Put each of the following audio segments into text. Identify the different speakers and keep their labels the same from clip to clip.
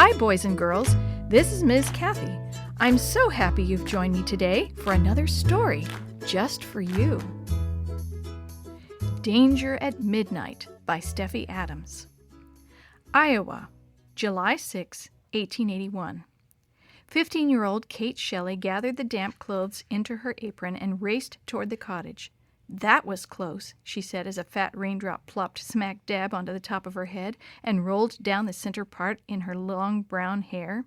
Speaker 1: Hi, boys and girls. This is Ms. Kathy. I'm so happy you've joined me today for another story just for you. Danger at Midnight by Steffi Adams. Iowa, July 6, 1881. 15-year-old Kate Shelley gathered the damp clothes into her apron and raced toward the cottage. That was close, she said as a fat raindrop plopped smack dab onto the top of her head and rolled down the center part in her long brown hair.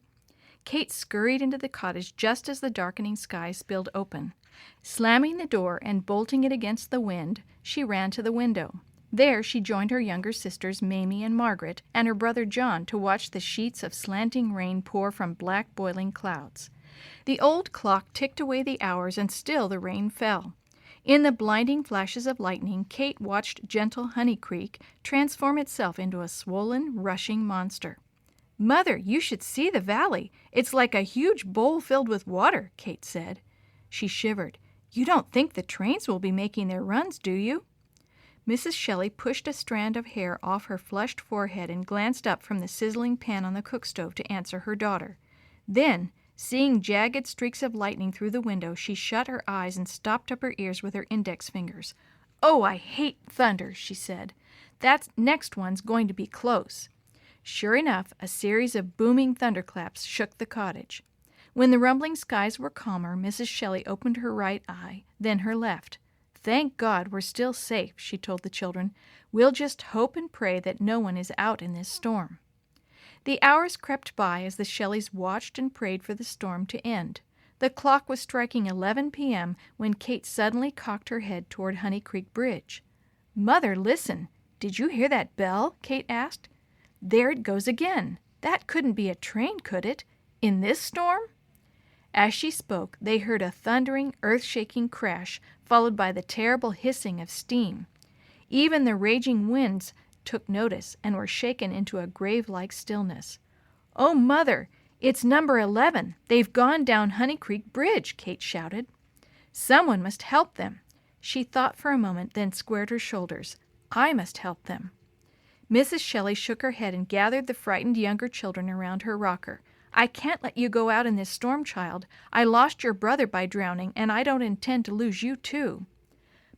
Speaker 1: Kate scurried into the cottage just as the darkening sky spilled open. Slamming the door and bolting it against the wind, she ran to the window. There she joined her younger sisters Mamie and Margaret and her brother John to watch the sheets of slanting rain pour from black boiling clouds. The old clock ticked away the hours and still the rain fell. In the blinding flashes of lightning, Kate watched gentle Honey Creek transform itself into a swollen, rushing monster. "Mother, you should see the valley. It's like a huge bowl filled with water," Kate said. She shivered. "You don't think the trains will be making their runs, do you?" Mrs. Shelley pushed a strand of hair off her flushed forehead and glanced up from the sizzling pan on the cook stove to answer her daughter. Then, seeing jagged streaks of lightning through the window, she shut her eyes and stopped up her ears with her index fingers. "Oh, I hate thunder," she said. "That next one's going to be close." Sure enough, a series of booming thunderclaps shook the cottage. When the rumbling skies were calmer, Mrs. Shelley opened her right eye, then her left. "Thank God we're still safe," she told the children. "We'll just hope and pray that no one is out in this storm." The hours crept by as the Shelleys watched and prayed for the storm to end. The clock was striking 11 p.m. when Kate suddenly cocked her head toward Honey Creek Bridge. "Mother, listen. Did you hear that bell?" Kate asked. "There it goes again. That couldn't be a train, could it? In this storm?" As she spoke, they heard a thundering, earth-shaking crash, followed by the terrible hissing of steam. Even the raging winds took notice and were shaken into a grave-like stillness. "Oh, Mother, it's number 11. They've gone down Honey Creek Bridge," Kate shouted. "Someone must help them." She thought for a moment, then squared her shoulders. "I must help them." Mrs. Shelley shook her head and gathered the frightened younger children around her rocker. "I can't let you go out in this storm, child. I lost your brother by drowning, and I don't intend to lose you, too."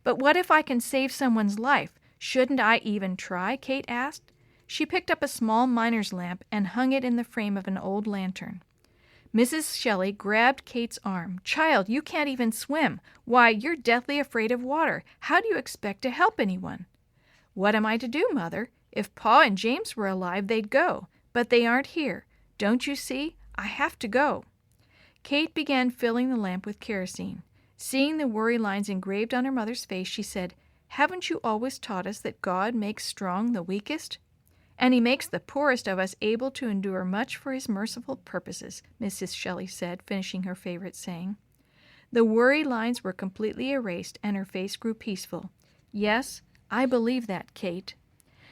Speaker 1: "But what if I can save someone's life? Shouldn't I even try?" Kate asked. She picked up a small miner's lamp and hung it in the frame of an old lantern. Mrs. Shelley grabbed Kate's arm. "Child, you can't even swim. Why, you're deathly afraid of water. How do you expect to help anyone?" "What am I to do, Mother? If Pa and James were alive, they'd go. But they aren't here. Don't you see? I have to go." Kate began filling the lamp with kerosene. Seeing the worry lines engraved on her mother's face, she said, "Haven't you always taught us that God makes strong the weakest? And He makes the poorest of us able to endure much for His merciful purposes," Mrs. Shelley said, finishing her favorite saying. The worry lines were completely erased, and her face grew peaceful. "Yes, I believe that, Kate."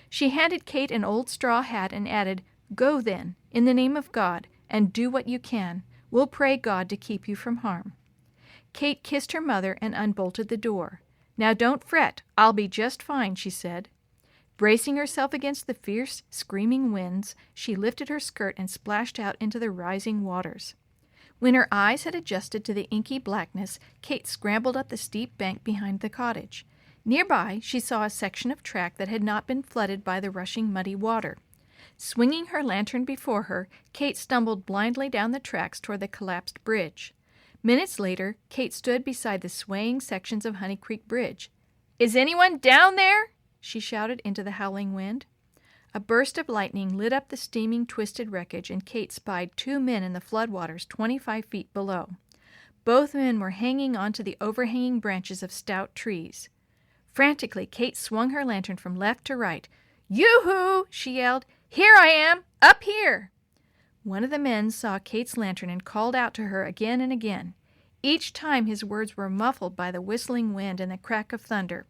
Speaker 1: She handed Kate an old straw hat and added, "Go then, in the name of God, and do what you can. We'll pray God to keep you from harm." Kate kissed her mother and unbolted the door. "Now don't fret. I'll be just fine," she said. Bracing herself against the fierce, screaming winds, she lifted her skirt and splashed out into the rising waters. When her eyes had adjusted to the inky blackness, Kate scrambled up the steep bank behind the cottage. Nearby, she saw a section of track that had not been flooded by the rushing muddy water. Swinging her lantern before her, Kate stumbled blindly down the tracks toward the collapsed bridge. Minutes later, Kate stood beside the swaying sections of Honey Creek Bridge. "Is anyone down there?" she shouted into the howling wind. A burst of lightning lit up the steaming, twisted wreckage, and Kate spied 2 men in the floodwaters 25 feet below. Both men were hanging onto the overhanging branches of stout trees. Frantically, Kate swung her lantern from left to right. "Yoo-hoo!" she yelled. "Here I am! Up here!" One of the men saw Kate's lantern and called out to her again and again. Each time his words were muffled by the whistling wind and the crack of thunder.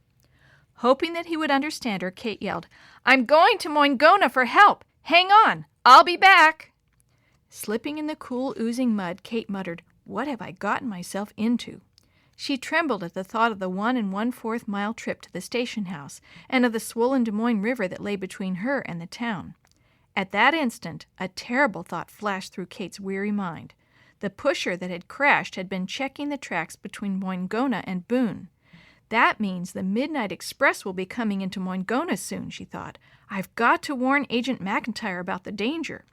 Speaker 1: Hoping that he would understand her, Kate yelled, "I'm going to Moingona for help! Hang on! I'll be back!" Slipping in the cool, oozing mud, Kate muttered, "What have I gotten myself into?" She trembled at the thought of the 1 1/4 mile trip to the station house and of the swollen Des Moines River that lay between her and the town. At that instant, a terrible thought flashed through Kate's weary mind. The pusher that had crashed had been checking the tracks between Moingona and Boone. That means the midnight express will be coming into Moingona soon, she thought. I've got to warn Agent McIntyre about the danger.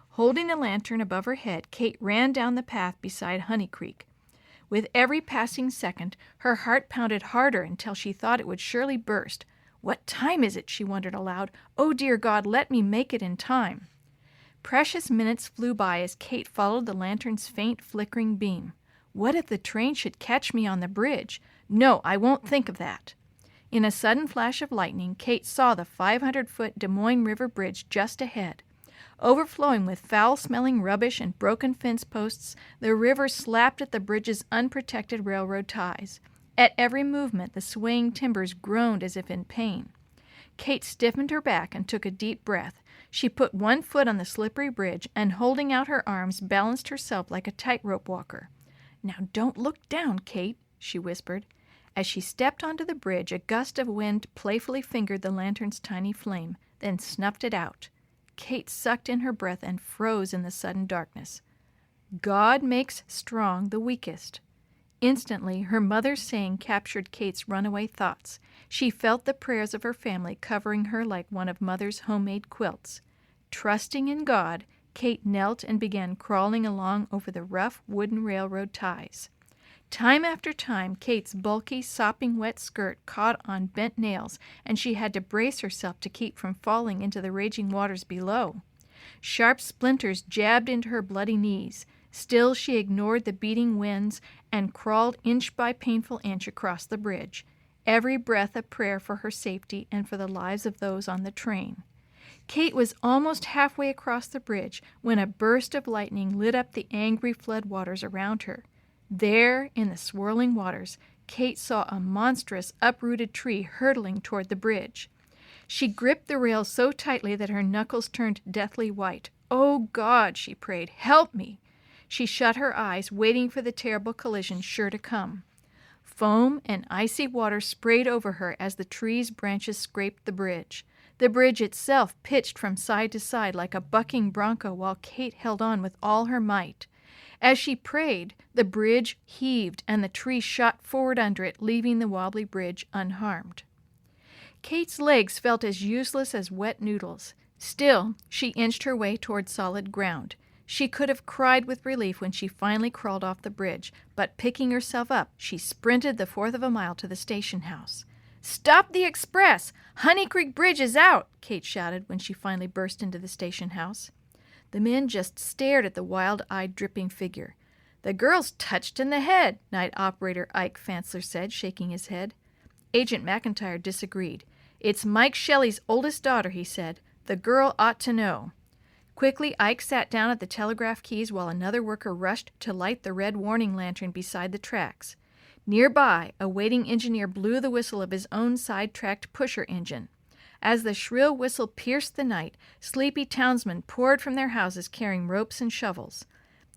Speaker 1: Holding the lantern above her head, Kate ran down the path beside Honey Creek. With every passing second, her heart pounded harder until she thought it would surely burst. What time is it? She wondered aloud. Oh, dear God, let me make it in time. Precious minutes flew by as Kate followed the lantern's faint, flickering beam. What if the train should catch me on the bridge? No, I won't think of that. In a sudden flash of lightning, Kate saw the 500-foot Des Moines River Bridge just ahead. Overflowing with foul-smelling rubbish and broken fence posts, the river slapped at the bridge's unprotected railroad ties. At every movement, the swaying timbers groaned as if in pain. Kate stiffened her back and took a deep breath. She put one foot on the slippery bridge and, holding out her arms, balanced herself like a tightrope walker. "Now don't look down, Kate," she whispered. As she stepped onto the bridge, a gust of wind playfully fingered the lantern's tiny flame, then snuffed it out. Kate sucked in her breath and froze in the sudden darkness. God makes strong the weakest. Instantly, her mother's saying captured Kate's runaway thoughts. She felt the prayers of her family covering her like one of Mother's homemade quilts. Trusting in God, Kate knelt and began crawling along over the rough wooden railroad ties. Time after time, Kate's bulky, sopping wet skirt caught on bent nails, and she had to brace herself to keep from falling into the raging waters below. Sharp splinters jabbed into her bloody knees. Still she ignored the beating winds and crawled inch by painful inch across the bridge, every breath a prayer for her safety and for the lives of those on the train. Kate was almost halfway across the bridge when a burst of lightning lit up the angry flood waters around her. There, in the swirling waters, Kate saw a monstrous, uprooted tree hurtling toward the bridge. She gripped the rail so tightly that her knuckles turned deathly white. "Oh, God," she prayed, "help me." She shut her eyes, waiting for the terrible collision sure to come. Foam and icy water sprayed over her as the tree's branches scraped the bridge. The bridge itself pitched from side to side like a bucking bronco while Kate held on with all her might. As she prayed, the bridge heaved and the tree shot forward under it, leaving the wobbly bridge unharmed. Kate's legs felt as useless as wet noodles. Still, she inched her way toward solid ground. She could have cried with relief when she finally crawled off the bridge, but picking herself up, she sprinted the fourth of a mile to the station house. "Stop the express! Honey Creek Bridge is out!" Kate shouted when she finally burst into the station house. The men just stared at the wild-eyed, dripping figure. "The girl's touched in the head," Night Operator Ike Fansler said, shaking his head. Agent McIntyre disagreed. "It's Mike Shelley's oldest daughter," he said. "The girl ought to know." Quickly, Ike sat down at the telegraph keys while another worker rushed to light the red warning lantern beside the tracks. Nearby, a waiting engineer blew the whistle of his own side-tracked pusher engine. As the shrill whistle pierced the night, sleepy townsmen poured from their houses carrying ropes and shovels.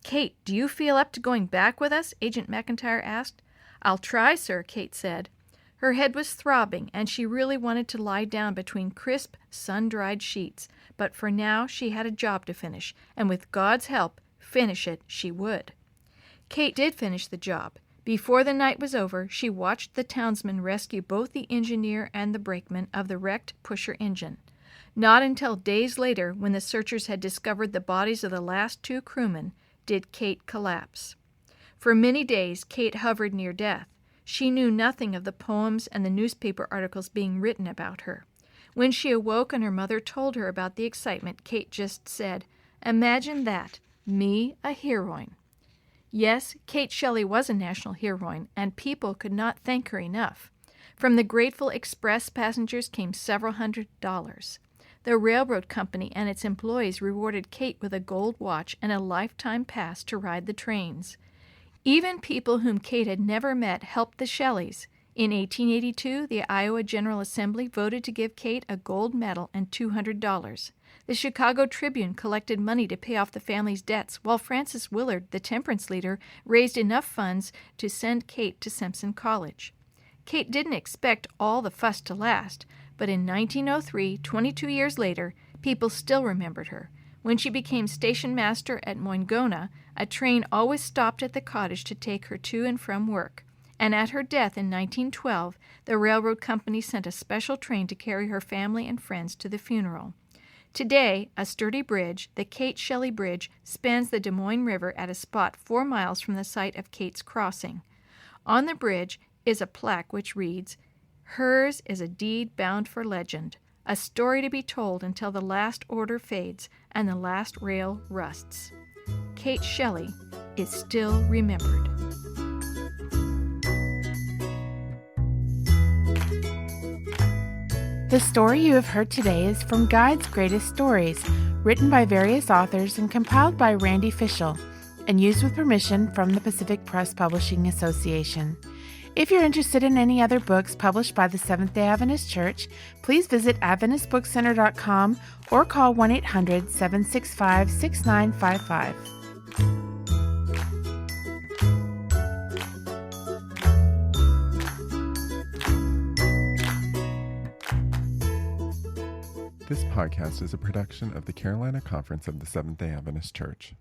Speaker 1: "Kate, do you feel up to going back with us?" Agent McIntyre asked. "I'll try, sir," Kate said. Her head was throbbing, and she really wanted to lie down between crisp, sun-dried sheets. But for now she had a job to finish, and with God's help, finish it she would. Kate did finish the job. Before the night was over, she watched the townsmen rescue both the engineer and the brakeman of the wrecked pusher engine. Not until days later, when the searchers had discovered the bodies of the last two crewmen, did Kate collapse. For many days, Kate hovered near death. She knew nothing of the poems and the newspaper articles being written about her. When she awoke and her mother told her about the excitement, Kate just said, "Imagine that, me a heroine." Yes, Kate Shelley was a national heroine, and people could not thank her enough. From the grateful express passengers came several $100s. The railroad company and its employees rewarded Kate with a gold watch and a lifetime pass to ride the trains. Even people whom Kate had never met helped the Shelleys. In 1882, the Iowa General Assembly voted to give Kate a gold medal and $200. The Chicago Tribune collected money to pay off the family's debts, while Frances Willard, the temperance leader, raised enough funds to send Kate to Simpson College. Kate didn't expect all the fuss to last, but in 1903, 22 years later, People still remembered her. When she became station master at Moingona, a train always stopped at the cottage to take her to and from work. And at her death in 1912, the railroad company sent a special train to carry her family and friends to the funeral. Today, a sturdy bridge, the Kate Shelley Bridge, spans the Des Moines River at a spot 4 miles from the site of Kate's crossing. On the bridge is a plaque which reads, "Hers is a deed bound for legend, a story to be told until the last order fades and the last rail rusts." Kate Shelley is still remembered.
Speaker 2: The story you have heard today is from Guide's Greatest Stories, written by various authors and compiled by Randy Fischel, and used with permission from the Pacific Press Publishing Association. If you're interested in any other books published by the Seventh-day Adventist Church, please visit AdventistBookCenter.com or call 1-800-765-6955.
Speaker 3: This podcast is a production of the Carolina Conference of the Seventh-day Adventist Church.